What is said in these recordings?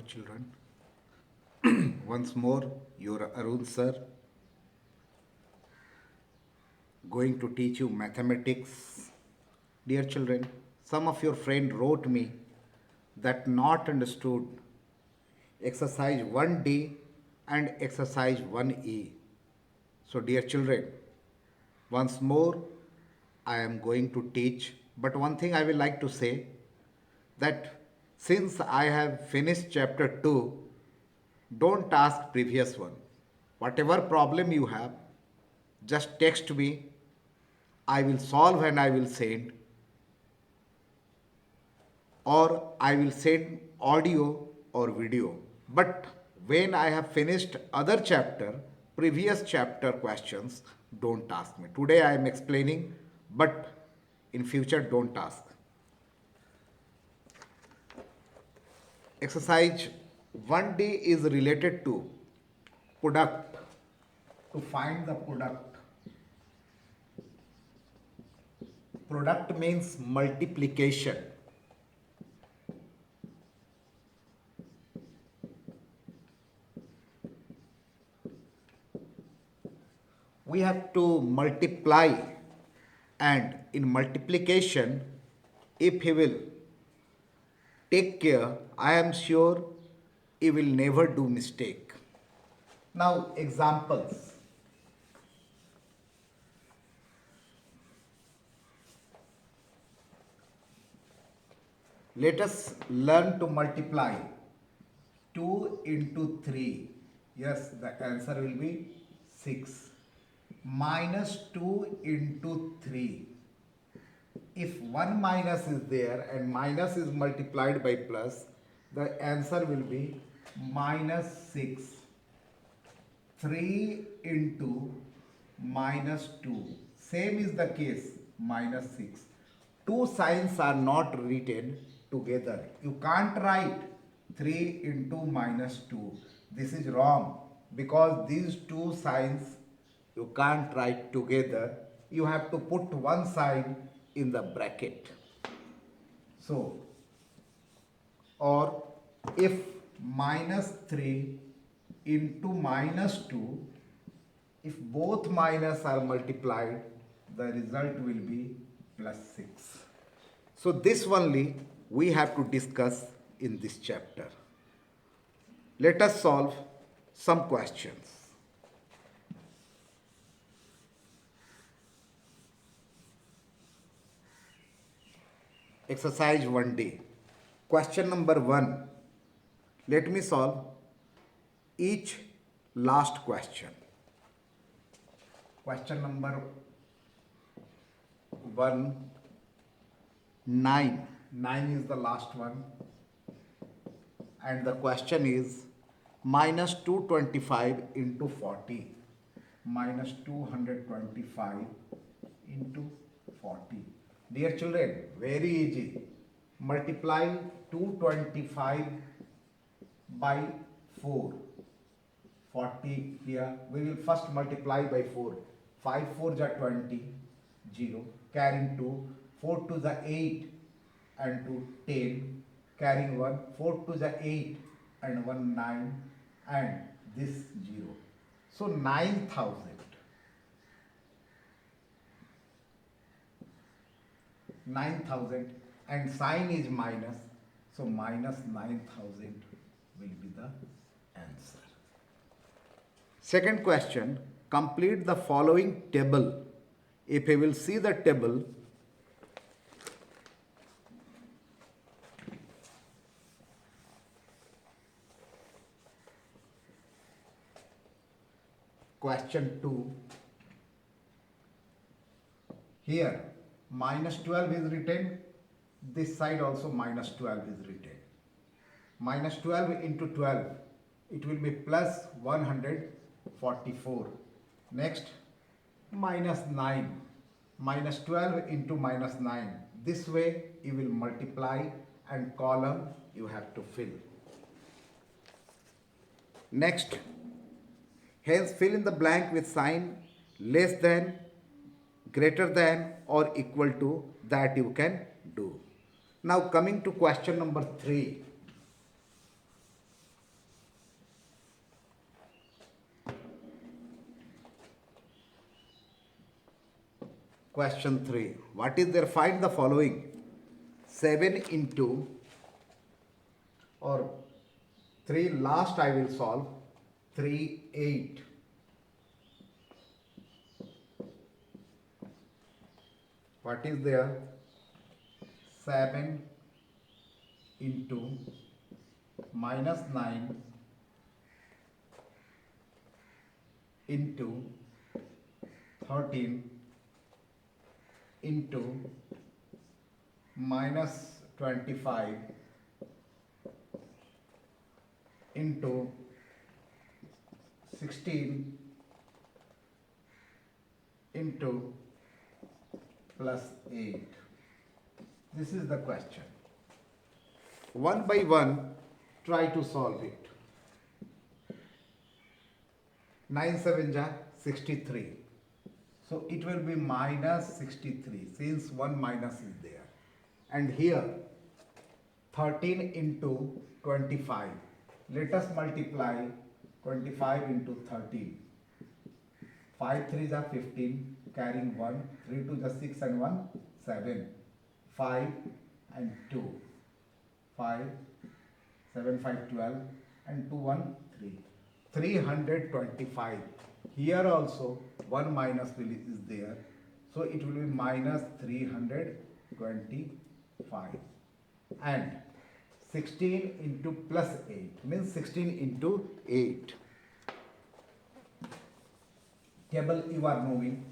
children. Once more, your Arun sir going to teach you mathematics. Dear children, some of your friend wrote me that not understood exercise 1D and exercise 1E. So dear children, once more I am going to teach, but one thing I will like to say that since I have finished chapter 2, don't ask previous one. Whatever problem you have, just text me. I will solve and I will send, or I will send audio or video. But when I have finished other chapter, previous chapter questions, don't ask me. Today I am explaining, but in future don't ask. Exercise 1D is related to product. To find the product. Product means multiplication. We have to multiply, and in multiplication, if he will take care, I am sure he will never do mistake. Now examples. Let us learn to multiply 2 into 3. Yes, the answer will be 6. Minus 2 into 3. If 1 minus is there and minus is multiplied by plus, the answer will be minus 6. 3 into minus 2. Same is the case, minus 6. Two signs are not written together. You can't write 3 into minus 2. This is wrong because these two signs you can't write together. You have to put one sign in the bracket. So, or if minus 3 into minus 2, if both minus are multiplied, the result will be plus 6. So this only we have to discuss in this chapter. Let us solve some questions. Exercise 1D. Question number 1. Let me solve each last question. Question number 1, 9. 9 is the last one. And the question is minus 225 into 40. Minus 225 into 40. Dear children, very easy. Multiply 225 by 4. 40 here. We will first multiply by 4. 5 4 are 20. 0. Carrying 2. 4 to the 8 and 2 10. Carrying 1. 4 to the 8 and 1 9. And this 0. So 9,000. 9,000 and sign is minus, so minus 9,000 will be the answer. Second question, complete the following table. If you will see the table, question 2, here minus 12 is written, this side also minus 12 is written. Minus 12 into 12, it will be plus 144. Next, minus 9. Minus 12 into minus 9. This way you will multiply and column you have to fill. Next, hence fill in the blank with sign less than, greater than or equal to, that you can do. Now coming to question number 3. Question 3. What is there? Find the following. 7 into, or 3 last I will solve. 3, 8. What is there? 7 into minus 9 into 13 into minus 25 into 16 into plus 8. This is the question. One by one, try to solve it. 9 7 ja 63. So it will be minus 63 since one minus is there. And here 13 into 25. Let us multiply 25 into 13. 5 3 ja 15, carrying 1, 3 2 ja 6 and 1 7, 5 and 2, 5, 7 5 12 and 2 1 3, 325. Here also 1 minus is there, so it will be minus 325. And 16 into plus 8 means 16 into 8. Table you are knowing.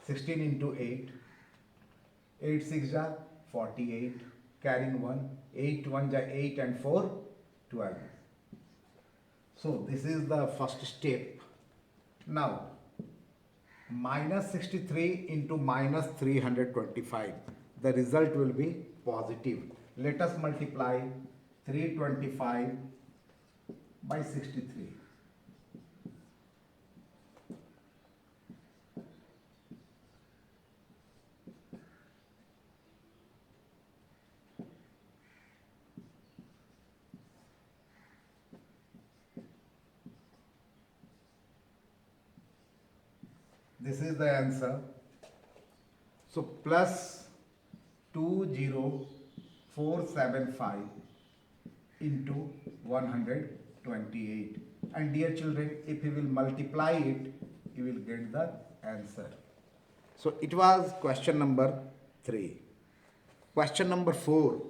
16 into 8. 8 6 ja 48. Carrying 1. 8 1 ja 8 and 4 12. So this is the first step. Now minus 63 into minus 325. The result will be positive. Let us multiply 325 by 63. This is the answer. So plus 20475 into 128. And dear children, if you will multiply it, you will get the answer. So it was question number 3. Question number 4.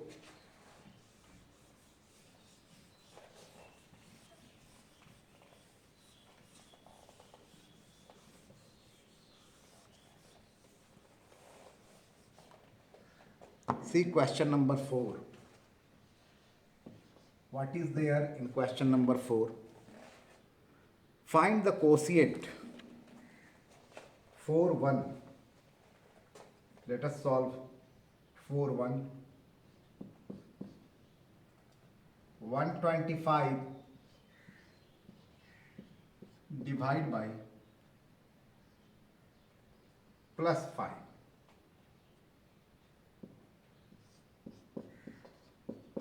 See question number 4. What is there in question number 4? Find the quotient. 4 1. Let us solve 4 1. 125 divide by plus 5.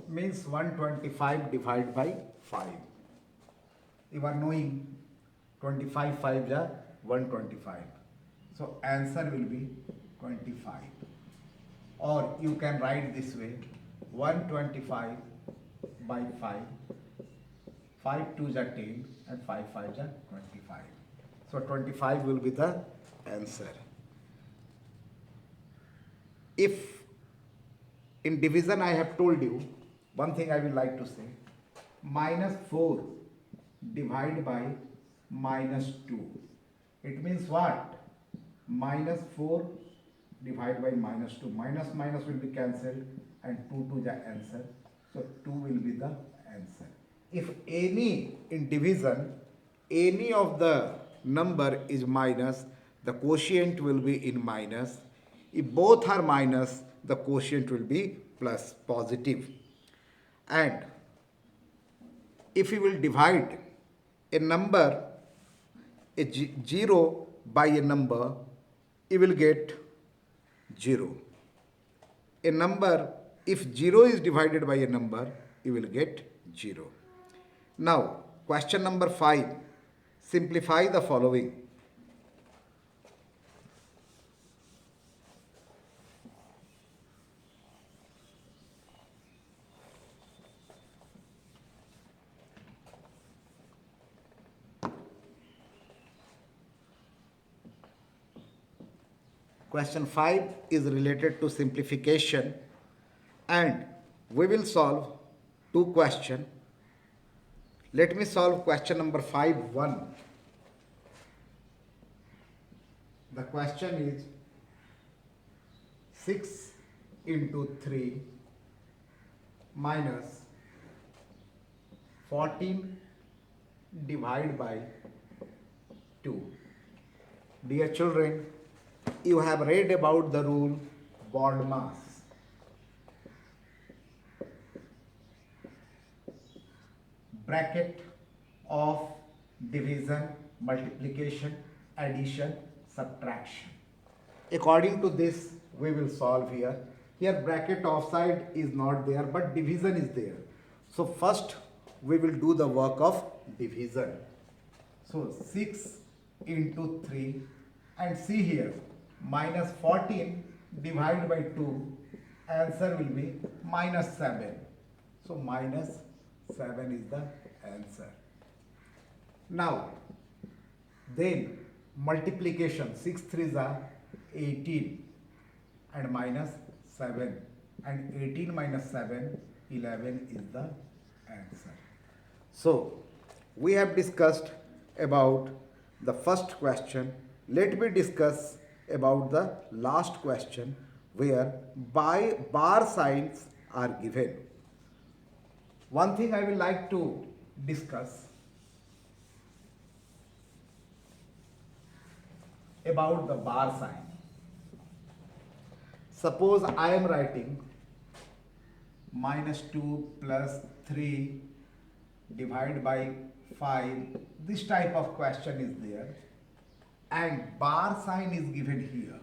Means 125 divided by 5. You are knowing 25 5 ja 125. So answer will be 25. Or you can write this way: 125 by 5. 5 2 ja 10 and 5 5 ja 25. So 25 will be the answer. If in division I have told you, one thing I will like to say, minus 4 divided by minus 2. It means what? Minus 4 divided by minus 2. Minus minus will be cancelled and 2 to the answer. So 2 will be the answer. If any in division, any of the number is minus, the quotient will be in minus. If both are minus, the quotient will be plus, positive. And if you will divide a number, a 0 by a number, you will get 0. A number, if 0 is divided by a number, you will get 0. Now, question number 5. Simplify the following. Question 5 is related to simplification, and we will solve two questions. Let me solve question number 5 1. The question is 6 into 3 minus 14 divided by 2. Dear children, you have read about the rule BODMAS. Bracket of division, multiplication, addition, subtraction. According to this, we will solve here. Here bracket offside is not there, but division is there. So first we will do the work of division. So 6 into 3, and see here minus 14 divided by 2, answer will be minus 7. So minus 7 is the answer. Now then multiplication, 6 3s are 18 and minus 7, and 18 minus 7, 11 is the answer. So we have discussed about the first question. Let me discuss about the last question, where bar signs are given. One thing I will like to discuss about the bar sign. Suppose I am writing minus 2 plus 3 divided by 5. This type of question is there, and bar sign is given here.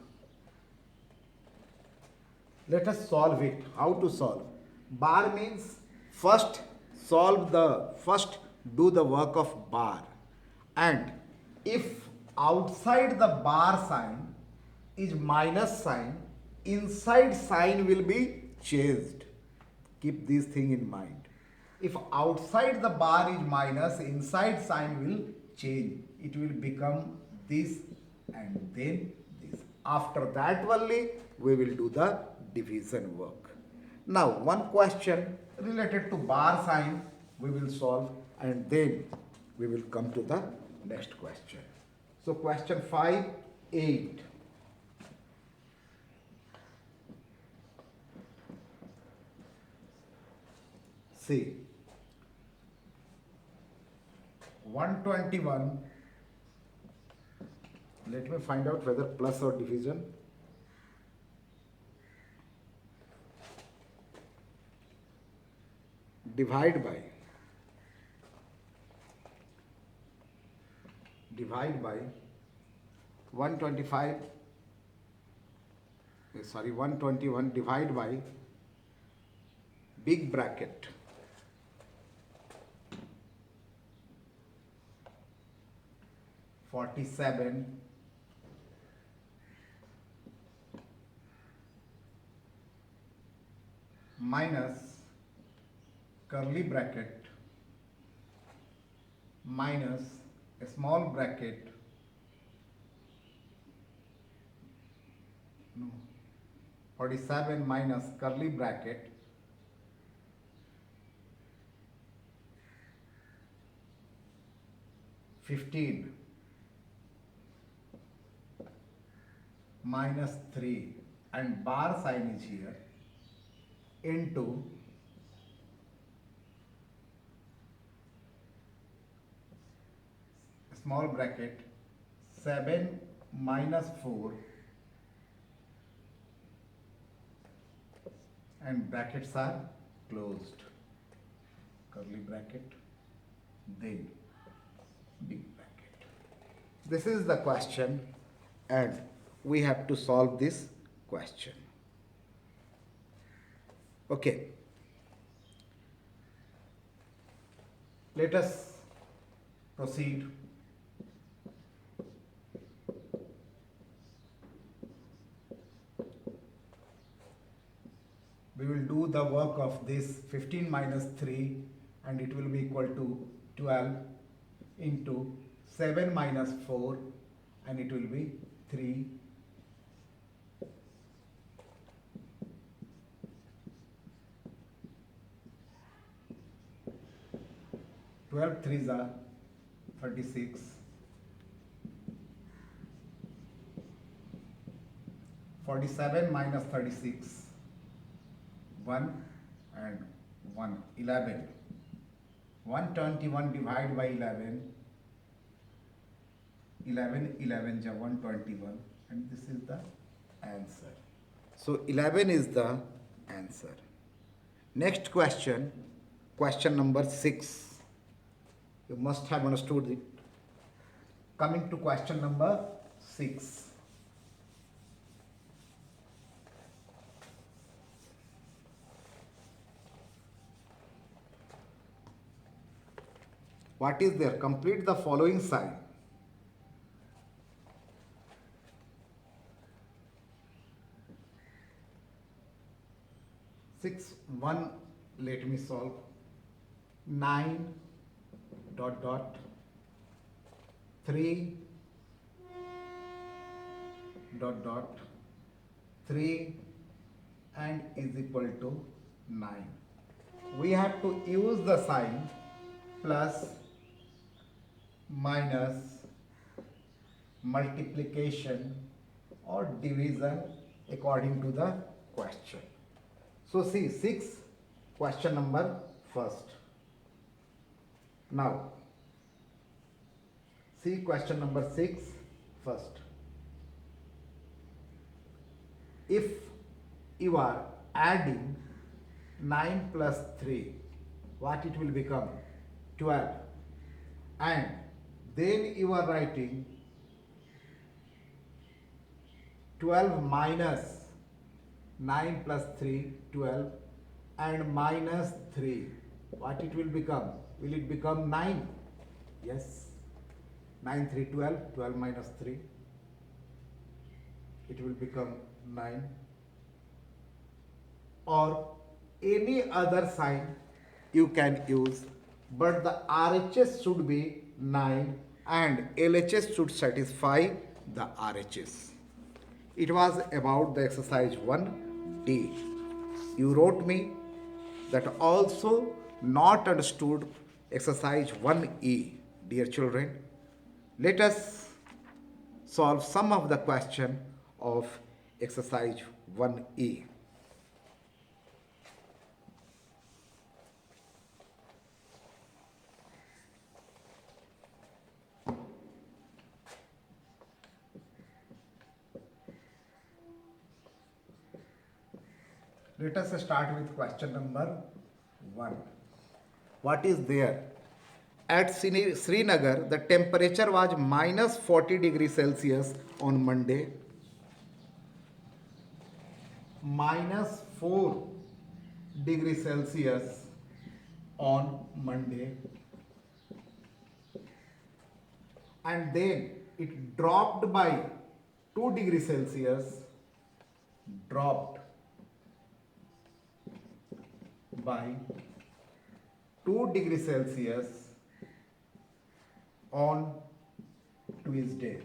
Let us solve it. How to solve? Bar means first do the work of bar, and if outside the bar sign is minus sign, inside sign will be changed. Keep this thing in mind. If outside the bar is minus, inside sign will change. It will become this and then this. After that only we will do the division work. Now one question related to bar sign we will solve, and then we will come to the next question. So question 5 8. See, 121, let me find out whether plus or division. Divide by 125, 121 divide by big bracket 47 minus curly bracket minus a small bracket 47 minus curly bracket 15 minus 3, and bar sign is here, into small bracket 7 minus 4, and brackets are closed, curly bracket, then big bracket. This is the question, and we have to solve this question. Okay. Let us proceed. We will do the work of this 15 minus 3, and it will be equal to 12 into 7 minus 4, and it will be 3 12 threes are 36. 47 minus 36, 1 and 1, 11. 121 divided by 11, 11 ja 121, and this is the answer. So 11 is the answer. Next question, question number 6. You must have understood it. Coming to question number 6. What is there? Complete the following sign. Six, one, let me solve. 9 dot dot 3 dot dot 3 and is equal to 9. We have to use the sign plus, minus, multiplication or division according to the question. So see 6, question number first. Now see question number 6 first. If you are adding 9 plus 3, what it will become? 12. And then you are writing 12 minus 9 plus 3, 12, and minus 3. What it will become? Will it become 9? Yes. 9, 3, 12. 12 minus 3. It will become 9. Or any other sign you can use, but the RHS should be 9 and LHS should satisfy the RHS. It was about the exercise 1D. You wrote me that also not understood exercise 1E. Dear children, let us solve some of the question of exercise 1E. Let us start with question number 1. What is there? At Srinagar, the temperature was minus 40 degrees Celsius on Monday, minus 4 degrees Celsius on Monday, and then it dropped by 2 degrees Celsius, dropped by 2 degrees Celsius on Tuesday.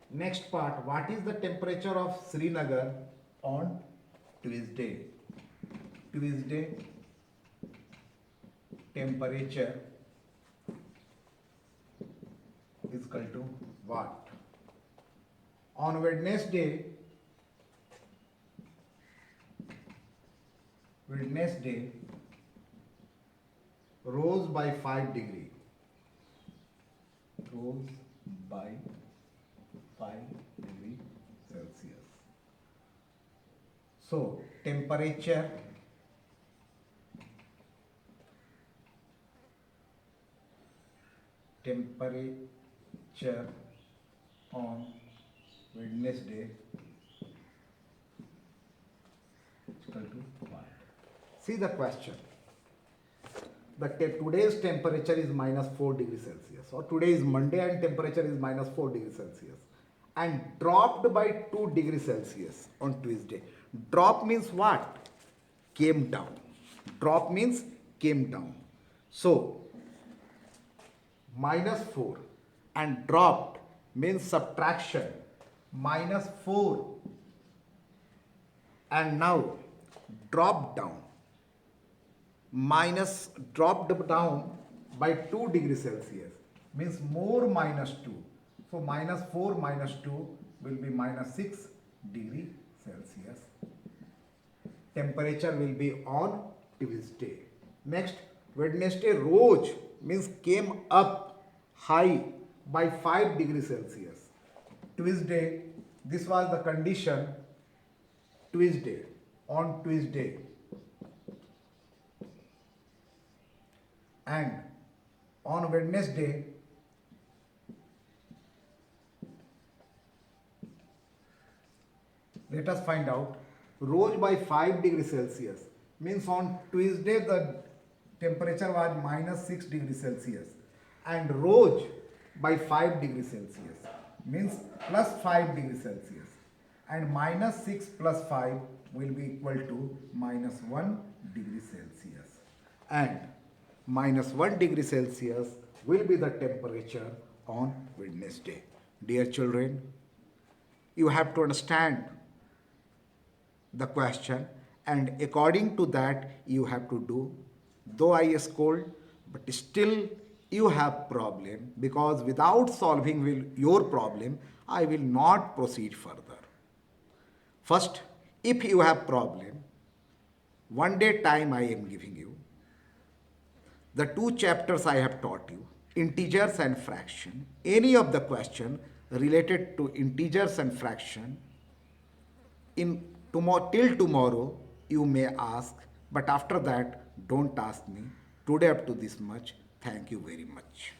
Next part, what is the temperature of Srinagar on Tuesday? Tuesday temperature is equal to what? On Wednesday rose by 5 degree. Rose by 5 degree Celsius. So temperature on Wednesday is equal to what? See the question. Today's temperature is minus 4 degrees Celsius, or today is Monday and temperature is minus 4 degrees Celsius, and dropped by 2 degrees Celsius on Tuesday. Drop means what? Came down. Drop means came down. So minus 4 and dropped means subtraction. Minus 4 and now dropped down. minus dropped down by 2 degrees Celsius, means more minus 2. So minus 4 minus 2 will be minus 6 degree Celsius. Temperature will be on Tuesday. Next, Wednesday rose, means came up high by 5 degrees Celsius. Tuesday, this was the condition. Tuesday, on Tuesday, and on Wednesday, let us find out, rose by 5 degrees Celsius, means on Tuesday the temperature was minus 6 degrees Celsius, and rose by 5 degrees Celsius, means plus 5 degrees Celsius, and minus 6 plus 5 will be equal to minus 1 degree Celsius, and minus 1 degree Celsius will be the temperature on Wednesday. Dear children, you have to understand the question, and according to that you have to do. Though I scold, but still you have problem, because without solving your problem I will not proceed further. First, if you have problem, one day time I am giving you. The 2 chapters I have taught you, integers and fraction. Any of the question related to integers and fraction, till tomorrow you may ask, but after that don't ask me. Today up to this much. Thank you very much.